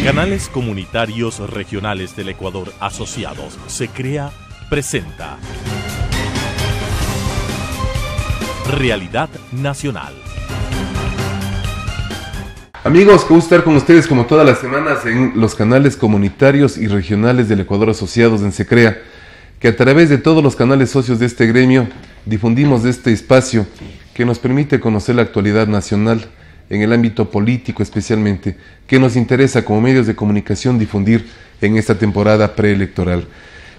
Canales Comunitarios Regionales del Ecuador Asociados, SECREA, presenta Realidad Nacional. Amigos, qué gusto estar con ustedes como todas las semanas en los canales comunitarios y regionales del Ecuador Asociados en SECREA, que a través de todos los canales socios de este gremio difundimos este espacio que nos permite conocer la actualidad nacional en el ámbito político especialmente, que nos interesa como medios de comunicación difundir en esta temporada preelectoral.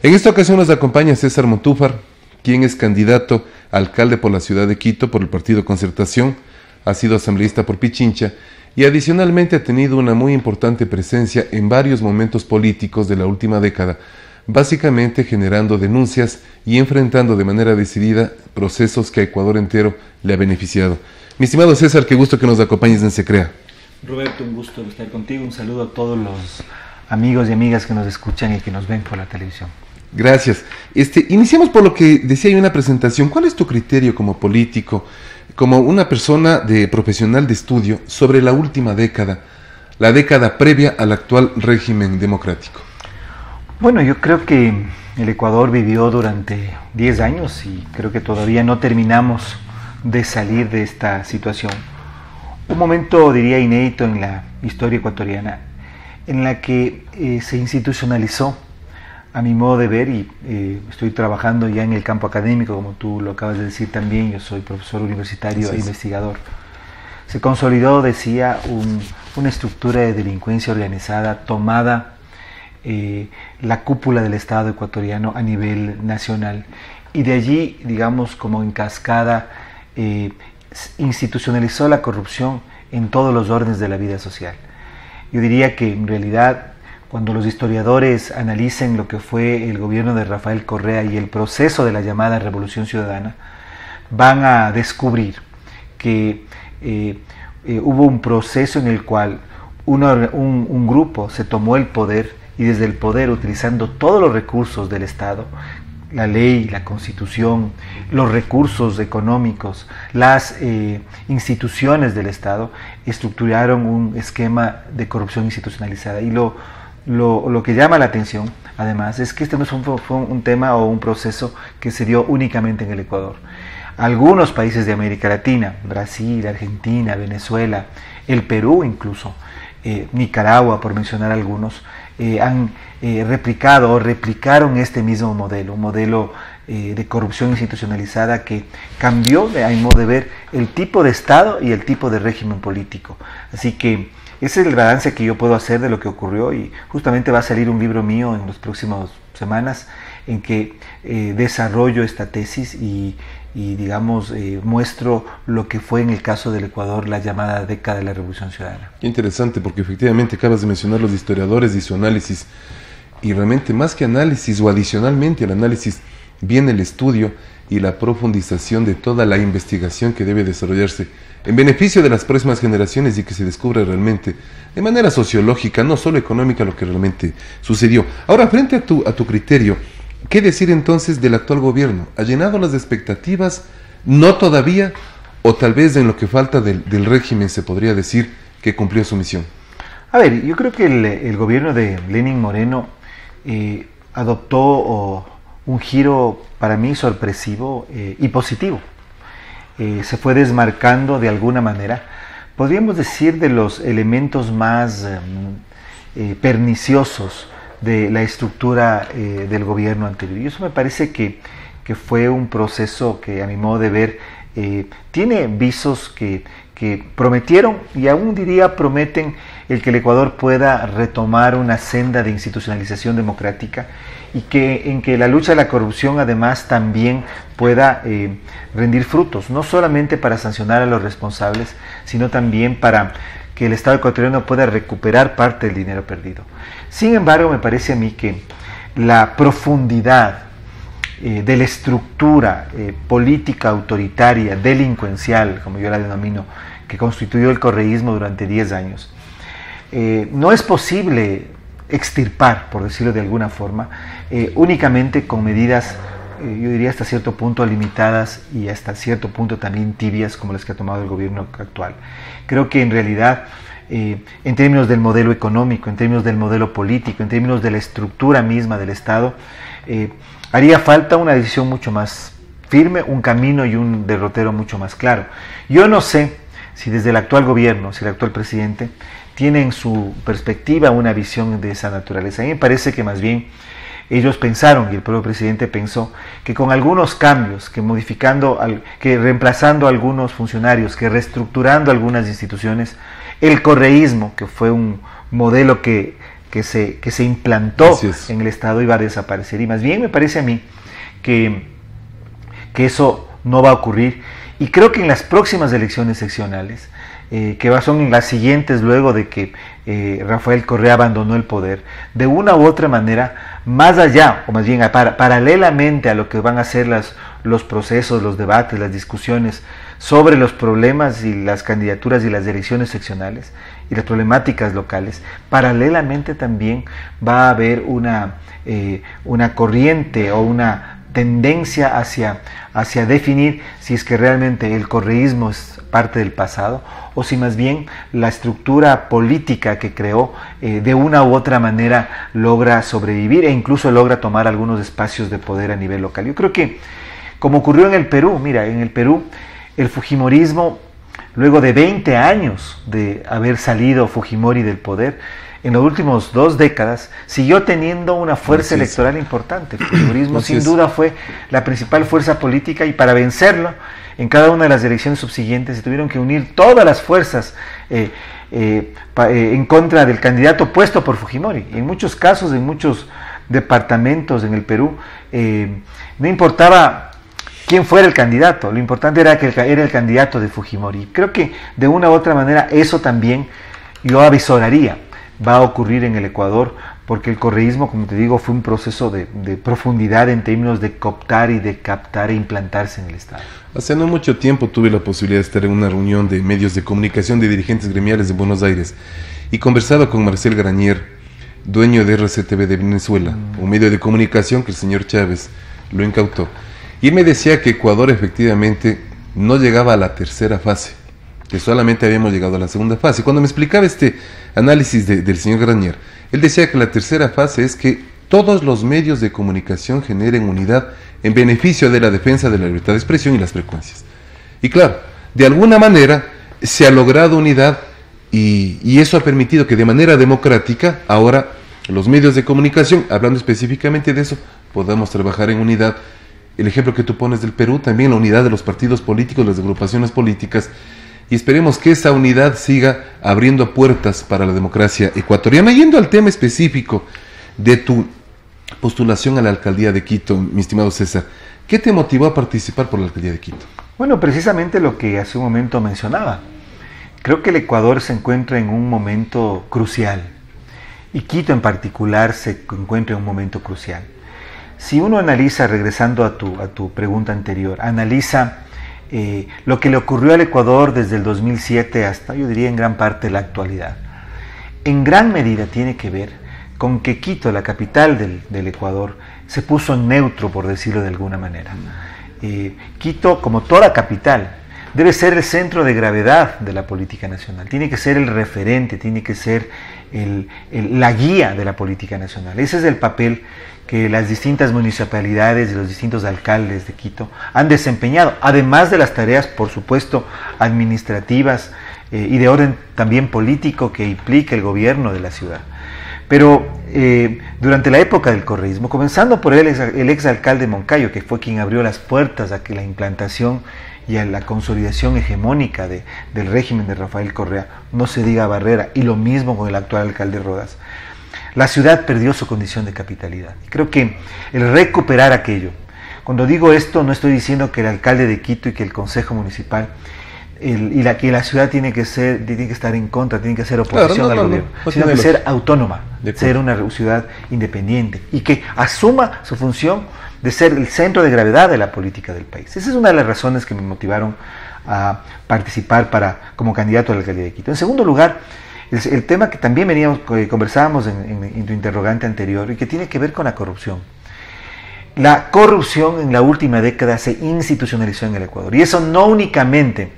En esta ocasión nos acompaña César Montúfar, quien es candidato a alcalde por la ciudad de Quito por el Partido Concertación, ha sido asambleísta por Pichincha y adicionalmente ha tenido una muy importante presencia en varios momentos políticos de la última década, básicamente generando denuncias y enfrentando de manera decidida procesos que a Ecuador entero le ha beneficiado. Mi estimado César, qué gusto que nos acompañes en SECREA. Roberto, un gusto estar contigo, un saludo a todos los amigos y amigas que nos escuchan y que nos ven por la televisión. Gracias. Iniciamos por lo que decía yo en la presentación. ¿Cuál es tu criterio como político, como una persona profesional de estudio sobre la última década, la década previa al actual régimen democrático? Bueno, yo creo que el Ecuador vivió durante 10 años y creo que todavía no terminamos de salir de esta situación. Un momento, diría, inédito en la historia ecuatoriana, en la que se institucionalizó, a mi modo de ver, y estoy trabajando ya en el campo académico, como tú lo acabas de decir también, yo soy profesor universitario e investigador. Se consolidó, decía, una estructura de delincuencia organizada tomada la cúpula del Estado ecuatoriano a nivel nacional, y de allí, digamos, como en cascada, institucionalizó la corrupción en todos los órdenes de la vida social. Yo diría que en realidad, cuando los historiadores analicen lo que fue el gobierno de Rafael Correa y el proceso de la llamada Revolución Ciudadana, van a descubrir que hubo un proceso en el cual un grupo se tomó el poder y desde el poder, utilizando todos los recursos del Estado, la ley, la constitución, los recursos económicos, las instituciones del Estado, estructuraron un esquema de corrupción institucionalizada. Y lo que llama la atención, además, es que este no fue un tema o un proceso que se dio únicamente en el Ecuador. Algunos países de América Latina, Brasil, Argentina, Venezuela, el Perú incluso, Nicaragua, por mencionar algunos, han replicado o replicaron este mismo modelo, un modelo de corrupción institucionalizada que cambió, a mi modo de ver, el tipo de Estado y el tipo de régimen político. Así que ese es el balance que yo puedo hacer de lo que ocurrió, y justamente va a salir un libro mío en las próximas semanas en que desarrollo esta tesis y digamos, muestro lo que fue en el caso del Ecuador la llamada década de la Revolución Ciudadana. Qué interesante, porque efectivamente acabas de mencionar los historiadores y su análisis, y realmente más que análisis o adicionalmente al análisis viene el estudio y la profundización de toda la investigación que debe desarrollarse en beneficio de las próximas generaciones y que se descubra realmente de manera sociológica, no solo económica, lo que realmente sucedió. Ahora, frente a tu criterio, ¿qué decir entonces del actual gobierno? ¿Ha llenado las expectativas? ¿No todavía? ¿O tal vez en lo que falta del régimen se podría decir que cumplió su misión? A ver, yo creo que el gobierno de Lenín Moreno adoptó un giro para mí sorpresivo y positivo. Se fue desmarcando de alguna manera, podríamos decir, de los elementos más perniciosos de la estructura del gobierno anterior. Y eso me parece que fue un proceso que, a mi modo de ver, tiene visos que prometieron, y aún diría prometen, el que el Ecuador pueda retomar una senda de institucionalización democrática, y en que la lucha a la corrupción además también pueda rendir frutos, no solamente para sancionar a los responsables, sino también para que el Estado ecuatoriano pueda recuperar parte del dinero perdido. Sin embargo, me parece a mí que la profundidad de la estructura política autoritaria, delincuencial, como yo la denomino, que constituyó el correísmo durante 10 años, no es posible extirpar, por decirlo de alguna forma, únicamente con medidas, yo diría hasta cierto punto limitadas y hasta cierto punto también tibias, como las que ha tomado el gobierno actual. Creo que en realidad en términos del modelo económico, en términos del modelo político, en términos de la estructura misma del Estado, haría falta una decisión mucho más firme, un camino y un derrotero mucho más claro. Yo no sé si desde el actual gobierno, si el actual presidente tiene en su perspectiva una visión de esa naturaleza. A mí me parece que más bien ellos pensaron, y el propio presidente pensó, que con algunos cambios, que reemplazando a algunos funcionarios, que reestructurando algunas instituciones, el correísmo, que fue un modelo que se implantó en el Estado, iba a desaparecer. Y más bien me parece a mí que eso no va a ocurrir, y creo que en las próximas elecciones seccionales, que son las siguientes luego de que Rafael Correa abandonó el poder, de una u otra manera, más allá, o más bien paralelamente a lo que van a ser los procesos, los debates, las discusiones sobre los problemas y las candidaturas y las elecciones seccionales y las problemáticas locales, paralelamente también va a haber una corriente o una tendencia hacia definir si es que realmente el correísmo es parte del pasado o si más bien la estructura política que creó de una u otra manera logra sobrevivir e incluso logra tomar algunos espacios de poder a nivel local. Yo creo que, como ocurrió en el Perú, mira, en el Perú el fujimorismo, luego de 20 años de haber salido Fujimori del poder, en las últimas 2 décadas siguió teniendo una fuerza electoral importante. El fujimorismo sin duda fue la principal fuerza política, y para vencerlo en cada una de las elecciones subsiguientes se tuvieron que unir todas las fuerzas en contra del candidato puesto por Fujimori. En muchos casos, en muchos departamentos en el Perú, no importaba quién fuera el candidato, lo importante era que era el candidato de Fujimori. Creo que de una u otra manera eso también yo avisoraría va a ocurrir en el Ecuador, porque el correísmo, como te digo, fue un proceso de profundidad en términos de cooptar y de captar e implantarse en el Estado. Hace no mucho tiempo tuve la posibilidad de estar en una reunión de medios de comunicación de dirigentes gremiales de Buenos Aires y conversaba con Marcel Granier, dueño de RCTV de Venezuela, un medio de comunicación que el señor Chávez lo incautó. Y él me decía que Ecuador efectivamente no llegaba a la tercera fase, que solamente habíamos llegado a la segunda fase. Cuando me explicaba este análisis del señor Granier, él decía que la tercera fase es que todos los medios de comunicación generen unidad en beneficio de la defensa de la libertad de expresión y las frecuencias. Y claro, de alguna manera se ha logrado unidad y eso ha permitido que de manera democrática ahora los medios de comunicación, hablando específicamente de eso, podamos trabajar en unidad. El ejemplo que tú pones del Perú, también la unidad de los partidos políticos, las agrupaciones políticas, y esperemos que esa unidad siga abriendo puertas para la democracia ecuatoriana. Yendo al tema específico de tu postulación a la alcaldía de Quito, mi estimado César, ¿qué te motivó a participar por la alcaldía de Quito? Bueno, precisamente lo que hace un momento mencionaba. Creo que el Ecuador se encuentra en un momento crucial, y Quito en particular se encuentra en un momento crucial. Si uno analiza, regresando a tu pregunta anterior, analiza lo que le ocurrió al Ecuador desde el 2007 hasta, yo diría, en gran parte la actualidad, en gran medida tiene que ver con que Quito, la capital del Ecuador, se puso neutro, por decirlo de alguna manera. Quito, como toda capital, debe ser el centro de gravedad de la política nacional, tiene que ser el referente, tiene que ser la guía de la política nacional. Ese es el papel que las distintas municipalidades y los distintos alcaldes de Quito han desempeñado, además de las tareas, por supuesto, administrativas y de orden también político que implica el gobierno de la ciudad. Pero durante la época del correísmo, comenzando por el exalcalde Moncayo, que fue quien abrió las puertas a que la implantación y a la consolidación hegemónica del régimen de Rafael Correa, no se diga Barrera, y lo mismo con el actual alcalde Rodas, la ciudad perdió su condición de capitalidad. Creo que el recuperar aquello, cuando digo esto no estoy diciendo que el alcalde de Quito y que el consejo municipal que la ciudad tiene que estar en contra, tiene que ser oposición al gobierno, sino que ser autónoma, ser una ciudad independiente y que asuma su función de ser el centro de gravedad de la política del país. Esa es una de las razones que me motivaron a participar como candidato a la alcaldía de Quito. En segundo lugar, el tema que también conversábamos en tu interrogante anterior y que tiene que ver con la corrupción. La corrupción en la última década se institucionalizó en el Ecuador, y eso no únicamente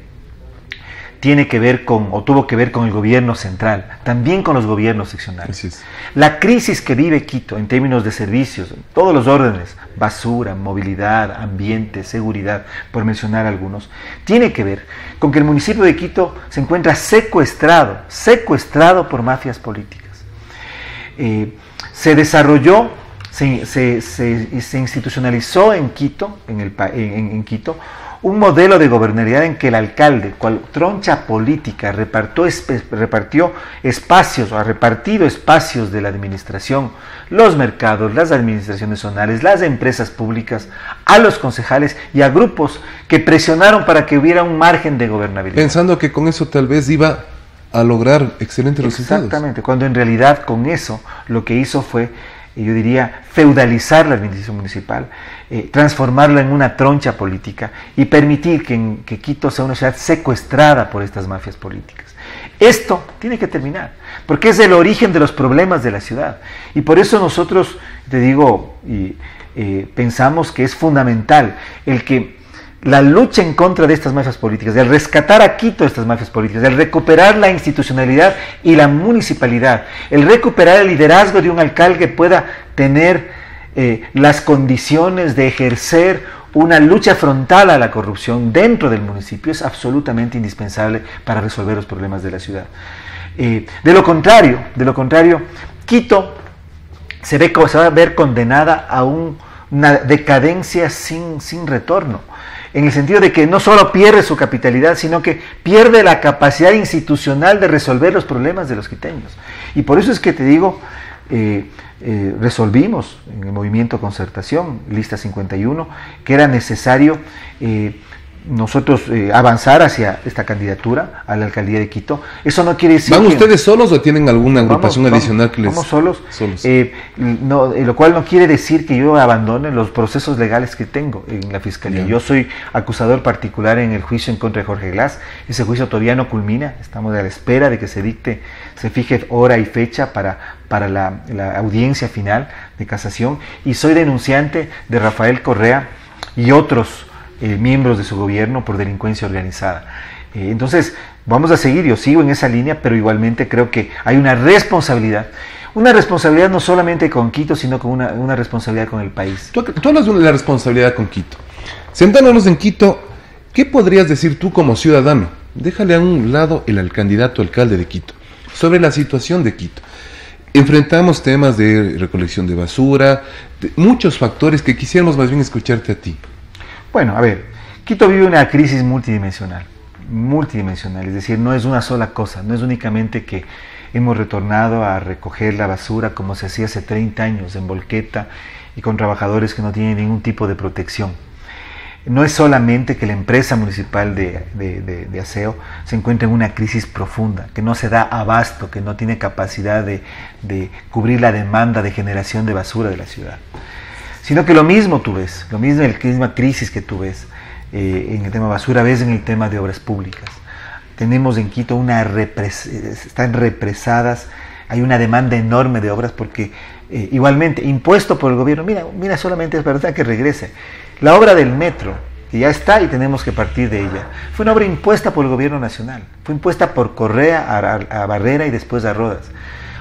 tiene que ver con, o tuvo que ver con el gobierno central, también con los gobiernos seccionales. Así es. La crisis que vive Quito en términos de servicios, en todos los órdenes, basura, movilidad, ambiente, seguridad, por mencionar algunos, tiene que ver con que el municipio de Quito se encuentra secuestrado por mafias políticas. Se desarrolló, se institucionalizó en Quito, en Quito, un modelo de gobernabilidad en que el alcalde, cual troncha política, repartió espacios o ha repartido espacios de la administración, los mercados, las administraciones zonales, las empresas públicas, a los concejales y a grupos que presionaron para que hubiera un margen de gobernabilidad. Pensando que con eso tal vez iba a lograr excelentes resultados. Exactamente, cuando en realidad con eso lo que hizo fue, yo diría, feudalizar la administración municipal, transformarla en una troncha política y permitir que Quito sea una ciudad secuestrada por estas mafias políticas. Esto tiene que terminar, porque es el origen de los problemas de la ciudad. Y por eso nosotros, te digo, pensamos que es fundamental el que la lucha en contra de estas mafias políticas, el rescatar a Quito de estas mafias políticas, el recuperar la institucionalidad y la municipalidad, el recuperar el liderazgo de un alcalde que pueda tener las condiciones de ejercer una lucha frontal a la corrupción dentro del municipio es absolutamente indispensable para resolver los problemas de la ciudad. De lo contrario, Quito se va a ver condenada a una decadencia sin retorno. En el sentido de que no solo pierde su capitalidad, sino que pierde la capacidad institucional de resolver los problemas de los quiteños. Y por eso es que te digo, resolvimos en el movimiento Concertación, lista 51, que era necesario nosotros avanzar hacia esta candidatura a la alcaldía de Quito. Eso no quiere decir ¿Van ustedes solos o tienen alguna agrupación adicional que les...? Vamos solos. Lo cual no quiere decir que yo abandone los procesos legales que tengo en la Fiscalía. Bien. Yo soy acusador particular en el juicio en contra de Jorge Glass. Ese juicio todavía no culmina. Estamos a la espera de que se fije hora y fecha para la audiencia final de casación. Y soy denunciante de Rafael Correa y otros miembros de su gobierno por delincuencia organizada. Entonces, vamos a seguir, yo sigo en esa línea, pero igualmente creo que hay una responsabilidad no solamente con Quito, sino con una responsabilidad con el país. Tú hablas de la responsabilidad con Quito. Sentándonos en Quito, ¿qué podrías decir tú como ciudadano? Déjale a un lado el candidato alcalde de Quito, sobre la situación de Quito. Enfrentamos temas de recolección de basura, muchos factores que quisiéramos más bien escucharte a ti. Bueno, a ver, Quito vive una crisis multidimensional, es decir, no es una sola cosa, no es únicamente que hemos retornado a recoger la basura como se hacía hace 30 años en volqueta y con trabajadores que no tienen ningún tipo de protección. No es solamente que la empresa municipal de aseo se encuentra en una crisis profunda, que no se da abasto, que no tiene capacidad de cubrir la demanda de generación de basura de la ciudad. Sino que lo mismo tú ves, la misma crisis que tú ves en el tema basura, ves en el tema de obras públicas. Tenemos en Quito están represadas, hay una demanda enorme de obras porque igualmente impuesto por el gobierno, mira solamente es verdad que regrese. La obra del metro, que ya está y tenemos que partir de ella, fue una obra impuesta por el gobierno nacional, fue impuesta por Correa a Barrera y después a Rodas.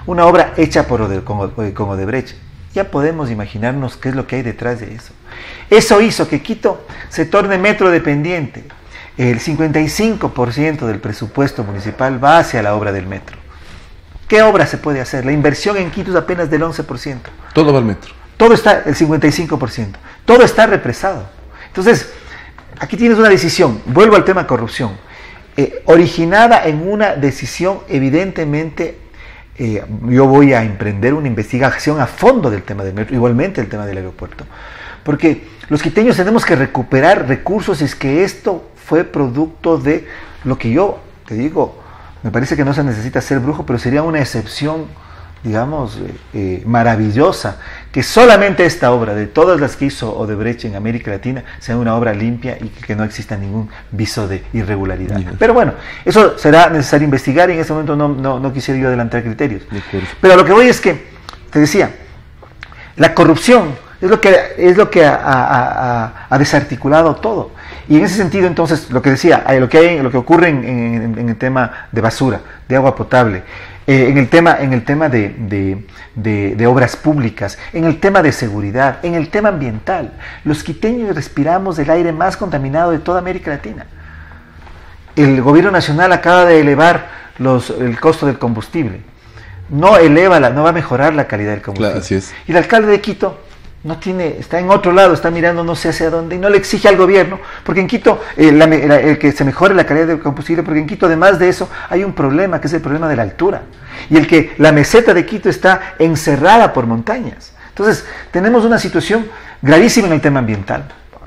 Una obra hecha con Odebrecht. Ya podemos imaginarnos qué es lo que hay detrás de eso. Eso hizo que Quito se torne metro dependiente. El 55% del presupuesto municipal va hacia la obra del metro. ¿Qué obra se puede hacer? La inversión en Quito es apenas del 11%. Todo va al metro. Todo está, el 55%. Todo está represado. Entonces, aquí tienes una decisión. Vuelvo al tema corrupción. Originada en una decisión evidentemente... yo voy a emprender una investigación a fondo del tema del metro, igualmente el tema del aeropuerto, porque los quiteños tenemos que recuperar recursos. Es que esto fue producto de lo que yo te digo, me parece que no se necesita ser brujo, pero sería una excepción, digamos, maravillosa, que solamente esta obra, de todas las que hizo Odebrecht en América Latina, sea una obra limpia y que no exista ningún viso de irregularidad. Bien. Pero bueno, eso será necesario investigar y en este momento no quisiera yo adelantar criterios. Pero a lo que voy es que, te decía, la corrupción es lo que ha desarticulado todo. Y en ese sentido, entonces, lo que decía, lo que ocurre en el tema de basura, de agua potable, en el tema de obras públicas, en el tema de seguridad, en el tema ambiental. Los quiteños respiramos el aire más contaminado de toda América Latina. El gobierno nacional acaba de elevar el costo del combustible. No va a mejorar la calidad del combustible. Claro, así es. Y el alcalde de Quito está en otro lado, está mirando no sé hacia dónde y no le exige al gobierno, porque en Quito el que se mejore la calidad del combustible, porque en Quito además de eso hay un problema que es el problema de la altura, y la meseta de Quito está encerrada por montañas. Entonces tenemos una situación gravísima en el tema ambiental.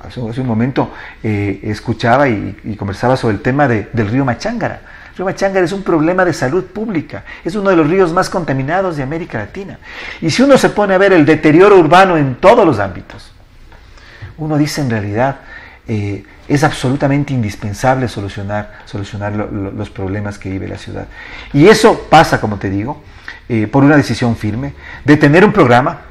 Hace un momento escuchaba y conversaba sobre el tema del río Machángara. El río Machángara es un problema de salud pública, es uno de los ríos más contaminados de América Latina. Y si uno se pone a ver el deterioro urbano en todos los ámbitos, uno dice en realidad es absolutamente indispensable solucionar los problemas que vive la ciudad. Y eso pasa, como te digo, por una decisión firme de tener un programa,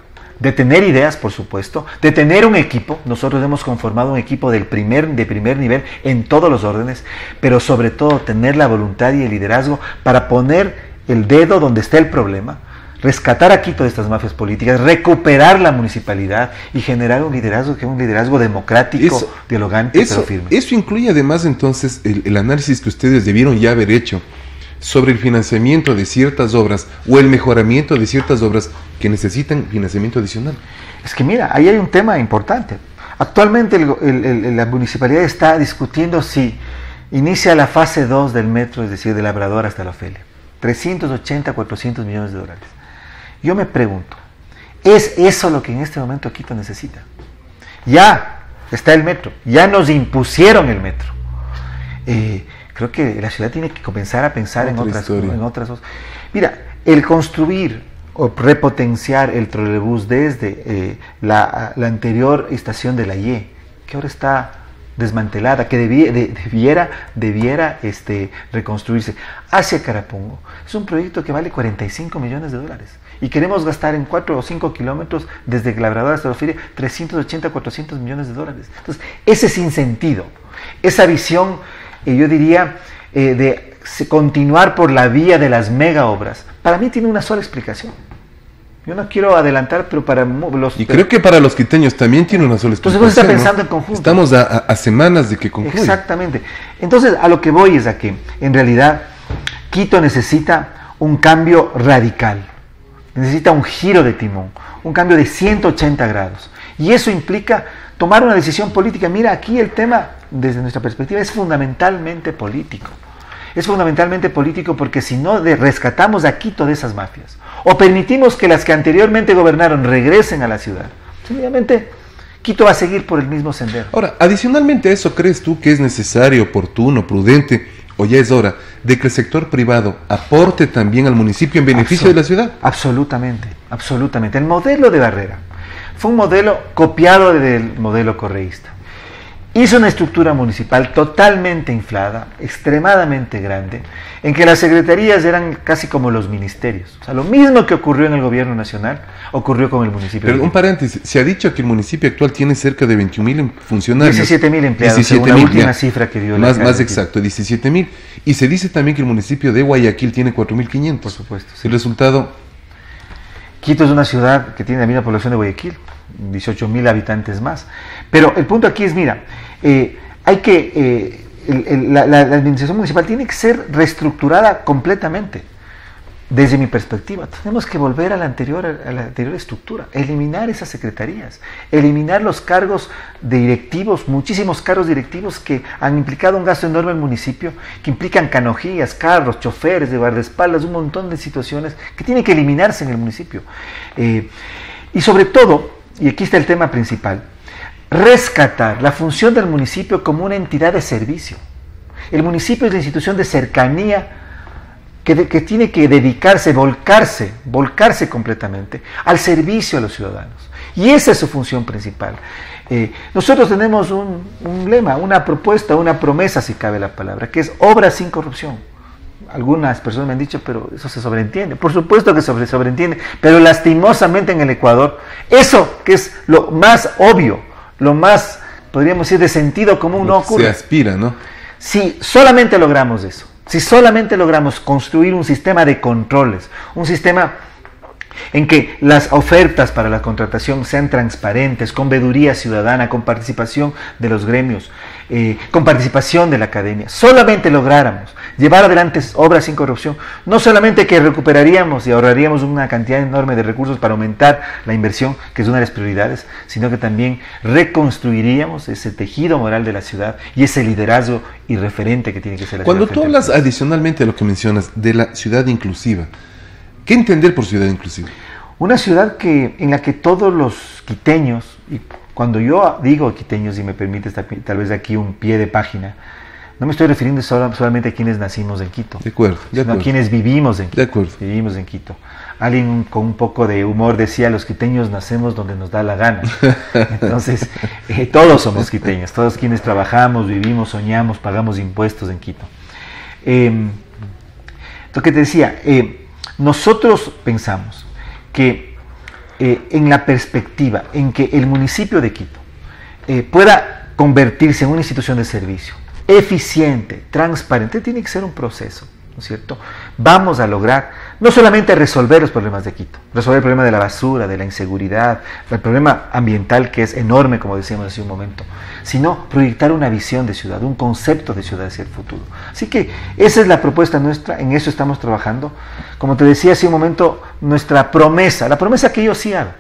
de tener ideas, por supuesto, de tener un equipo. Nosotros hemos conformado un equipo de primer nivel en todos los órdenes, pero sobre todo tener la voluntad y el liderazgo para poner el dedo donde está el problema, rescatar a Quito de estas mafias políticas, recuperar la municipalidad y generar un liderazgo que es un liderazgo democrático, dialogante, pero firme. Eso incluye además entonces el análisis que ustedes debieron ya haber hecho sobre el financiamiento de ciertas obras o el mejoramiento de ciertas obras que necesitan financiamiento adicional. Es que mira, ahí hay un tema importante. Actualmente la municipalidad está discutiendo si inicia la fase 2 del metro, es decir, de Labrador hasta La Ofelia. 380, 400 millones de dólares. Yo me pregunto, ¿es eso lo que en este momento Quito necesita? Ya está el metro, ya nos impusieron el metro. Creo que la ciudad tiene que comenzar a pensar en otras cosas. Mira, el construir o repotenciar el trolebús desde la anterior estación de la Y, que ahora está desmantelada, que debiera reconstruirse, hacia Carapungo, es un proyecto que vale 45 millones de dólares. Y queremos gastar en 4 o 5 kilómetros desde Labrador hasta La Ofelia 380, 400 millones de dólares. Entonces, ese sinsentido, esa visión, yo diría, de continuar por la vía de las mega obras, para mí tiene una sola explicación. Yo no quiero adelantar, pero para los... Y creo que para los quiteños también tiene una sola explicación. Entonces uno está pensando en conjunto. Estamos a semanas de que concluya. Exactamente. Entonces, a lo que voy es a que, en realidad, Quito necesita un cambio radical. Necesita un giro de timón, un cambio de 180 grados. Y eso implica tomar una decisión política. Mira, aquí el tema, desde nuestra perspectiva, es fundamentalmente político. Es fundamentalmente político porque si no rescatamos a Quito de esas mafias, o permitimos que las que anteriormente gobernaron regresen a la ciudad, sencillamente Quito va a seguir por el mismo sendero. Ahora, adicionalmente a eso, ¿crees tú que es necesario, oportuno, prudente, o ya es hora de que el sector privado aporte también al municipio en beneficio de la ciudad? Absolutamente, absolutamente. El modelo de Barrera fue un modelo copiado del modelo correísta. Hizo una estructura municipal totalmente inflada, extremadamente grande, en que las secretarías eran casi como los ministerios. O sea, lo mismo que ocurrió en el gobierno nacional, ocurrió con el municipio. Pero un paréntesis, se ha dicho que el municipio actual tiene cerca de 21.000 funcionarios. 17.000 empleados, según la última cifra que dio la más exacto, 17.000. Y se dice también que el municipio de Guayaquil tiene 4.500. Por supuesto. Sí. El resultado... Quito es una ciudad que tiene la misma población de Guayaquil, 18.000 habitantes más. Pero el punto aquí es, mira, la administración municipal tiene que ser reestructurada completamente. Desde mi perspectiva, tenemos que volver a la anterior estructura, eliminar esas secretarías, eliminar los cargos de directivos, muchísimos cargos directivos que han implicado un gasto enorme en el municipio, que implican canojías, carros, choferes, de guardaespaldas, un montón de situaciones que tienen que eliminarse en el municipio. Y sobre todo, y aquí está el tema principal, rescatar la función del municipio como una entidad de servicio. El municipio es la institución de cercanía que tiene que dedicarse, volcarse completamente al servicio a los ciudadanos. Y esa es su función principal. Nosotros tenemos un lema, una propuesta, una promesa, si cabe la palabra, que es obra sin corrupción. Algunas personas me han dicho, pero eso se sobreentiende. Por supuesto que se sobreentiende, pero lastimosamente en el Ecuador, eso que es lo más obvio, lo más podríamos decir, de sentido común no ocurre. Se aspira, ¿no? Si solamente logramos eso, si solamente logramos construir un sistema de controles, un sistema en que las ofertas para la contratación sean transparentes, con veeduría ciudadana, con participación de los gremios, con participación de la academia, solamente lográramos llevar adelante obras sin corrupción, no solamente que recuperaríamos y ahorraríamos una cantidad enorme de recursos para aumentar la inversión, que es una de las prioridades, sino que también reconstruiríamos ese tejido moral de la ciudad y ese liderazgo y referente que tiene que ser la ciudad. Cuando tú hablas adicionalmente a lo que mencionas de la ciudad inclusiva, ¿qué entender por ciudad inclusiva? Una ciudad en la que todos los quiteños, y cuando yo digo quiteños, y me permites tal vez aquí un pie de página, no me estoy refiriendo solamente a quienes nacimos en Quito, de acuerdo, sino a quienes vivimos en Quito. De acuerdo. Vivimos en Quito. Alguien con un poco de humor decía, los quiteños nacemos donde nos da la gana. Entonces, todos somos quiteños, todos quienes trabajamos, vivimos, soñamos, pagamos impuestos en Quito. Lo que te decía, nosotros pensamos que en la perspectiva en que el municipio de Quito pueda convertirse en una institución de servicio eficiente, transparente, tiene que ser un proceso, ¿no es cierto? Vamos a lograr no solamente resolver los problemas de Quito, resolver el problema de la basura, de la inseguridad, el problema ambiental que es enorme, como decíamos hace un momento, sino proyectar una visión de ciudad, un concepto de ciudad hacia el futuro. Así que esa es la propuesta nuestra, en eso estamos trabajando. Como te decía hace un momento, nuestra promesa, la promesa que yo sí hago,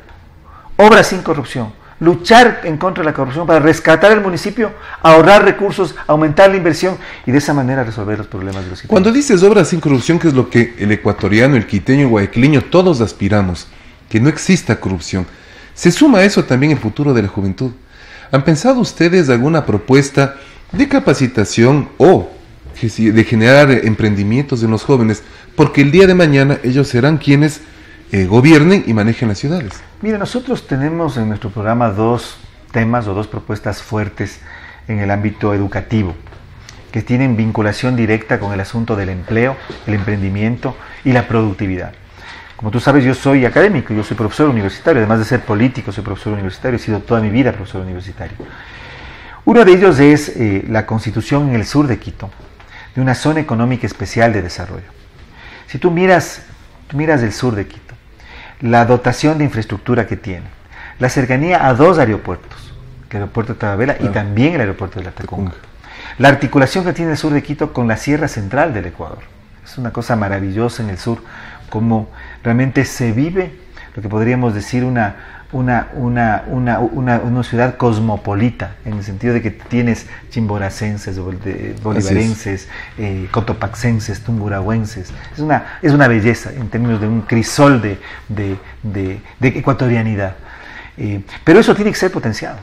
obras sin corrupción, luchar en contra de la corrupción para rescatar el municipio, ahorrar recursos, aumentar la inversión y de esa manera resolver los problemas de los quiteños. Cuando dices obras sin corrupción, ¿qué es lo que el ecuatoriano, el quiteño, el guayaquileño, todos aspiramos? Que no exista corrupción. Se suma a eso también el futuro de la juventud. ¿Han pensado ustedes alguna propuesta de capacitación o de generar emprendimientos en los jóvenes? Porque el día de mañana ellos serán quienes gobiernen y manejen las ciudades. Mira, nosotros tenemos en nuestro programa dos temas o dos propuestas fuertes en el ámbito educativo, que tienen vinculación directa con el asunto del empleo, el emprendimiento y la productividad. Como tú sabes, yo soy académico, yo soy profesor universitario, además de ser político, soy profesor universitario, he sido toda mi vida profesor universitario. Uno de ellos es la constitución en el sur de Quito, de una zona económica especial de desarrollo. Si tú miras el sur de Quito, la dotación de infraestructura que tiene, la cercanía a dos aeropuertos, el aeropuerto de Tababela y también el aeropuerto de La Tacunga, la articulación que tiene el sur de Quito con la Sierra Central del Ecuador. Es una cosa maravillosa en el sur, como realmente se vive lo que podríamos decir una ciudad cosmopolita, en el sentido de que tienes chimboracenses, bolivarenses, cotopaxenses, tungurahüenses. Es una belleza en términos de un crisol de ecuatorianidad. Pero eso tiene que ser potenciado.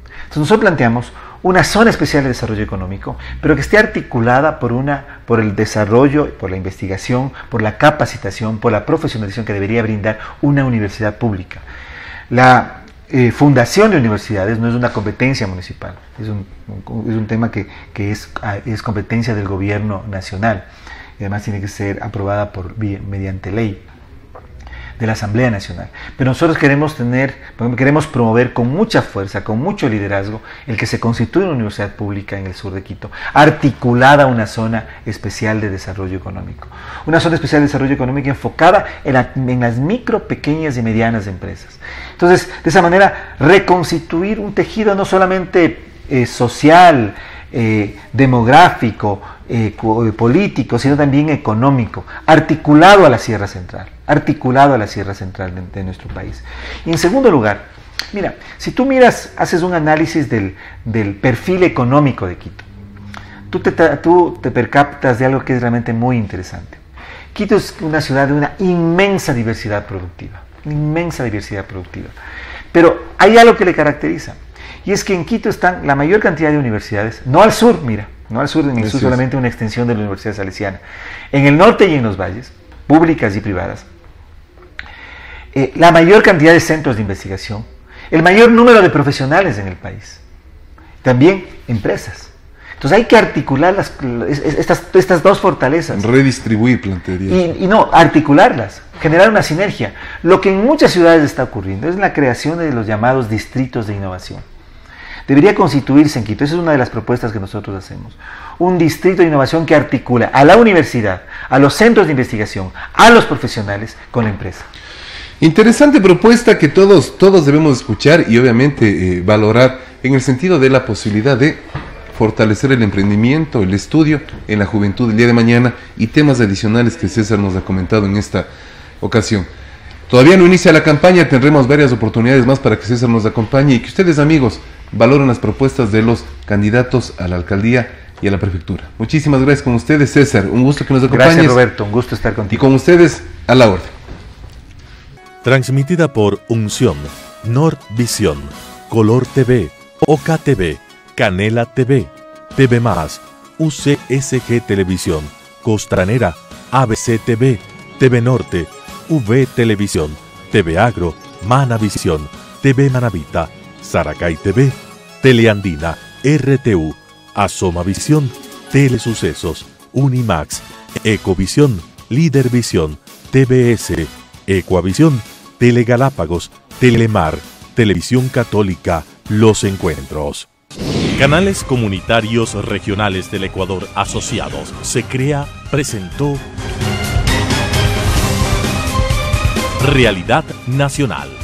Entonces nosotros planteamos una zona especial de desarrollo económico, pero que esté articulada por el desarrollo, por la investigación, por la capacitación, por la profesionalización que debería brindar una universidad pública. La fundación de universidades no es una competencia municipal, es un tema que es competencia del gobierno nacional y además tiene que ser aprobada mediante ley de la Asamblea Nacional. Pero nosotros queremos promover con mucha fuerza, con mucho liderazgo, el que se constituya una universidad pública en el sur de Quito, articulada a una zona especial de desarrollo económico. Una zona especial de desarrollo económico enfocada en las micro, pequeñas y medianas empresas. Entonces, de esa manera, reconstituir un tejido no solamente social, demográfico, político, sino también económico, articulado a la Sierra Central de nuestro país. Y en segundo lugar, mira, si tú haces un análisis del perfil económico de Quito, tú te percatas de algo que es realmente muy interesante. Quito es una ciudad de una inmensa diversidad productiva, pero hay algo que le caracteriza. Y es que en Quito están la mayor cantidad de universidades, no al sur, en el sur solamente una extensión de la Universidad Salesiana. En el norte y en los valles, públicas y privadas, la mayor cantidad de centros de investigación, el mayor número de profesionales en el país, también empresas. Entonces hay que articular estas dos fortalezas. Redistribuir, plantearía. Y no, articularlas, generar una sinergia. Lo que en muchas ciudades está ocurriendo es la creación de los llamados distritos de innovación, debería constituirse en Quito, esa es una de las propuestas que nosotros hacemos, un distrito de innovación que articula a la universidad, a los centros de investigación, a los profesionales con la empresa. Interesante propuesta que todos debemos escuchar y obviamente valorar en el sentido de la posibilidad de fortalecer el emprendimiento, el estudio en la juventud del día de mañana y temas adicionales que César nos ha comentado en esta ocasión. Todavía no inicia la campaña, tendremos varias oportunidades más para que César nos acompañe y que ustedes, amigos, valoren las propuestas de los candidatos a la alcaldía y a la prefectura. Muchísimas gracias con ustedes, César. Un gusto que nos acompañes. Gracias, Roberto. Un gusto estar contigo. Y con ustedes, a la orden. Transmitida por Unción, Nordvisión, Color TV, Oca TV, Canela TV, TV+, UCSG Televisión, Costranera, ABC TV, TV Norte, V Televisión, TV Agro, Manavisión, TV Manavita, Saracay TV, Teleandina, RTU, Asomavisión, Telesucesos, Unimax, Ecovisión, Lidervisión, TVS, Ecuavisión, Telegalápagos, Telemar, Televisión Católica, Los Encuentros. Canales Comunitarios Regionales del Ecuador Asociados, SECREA, presentó Realidad Nacional.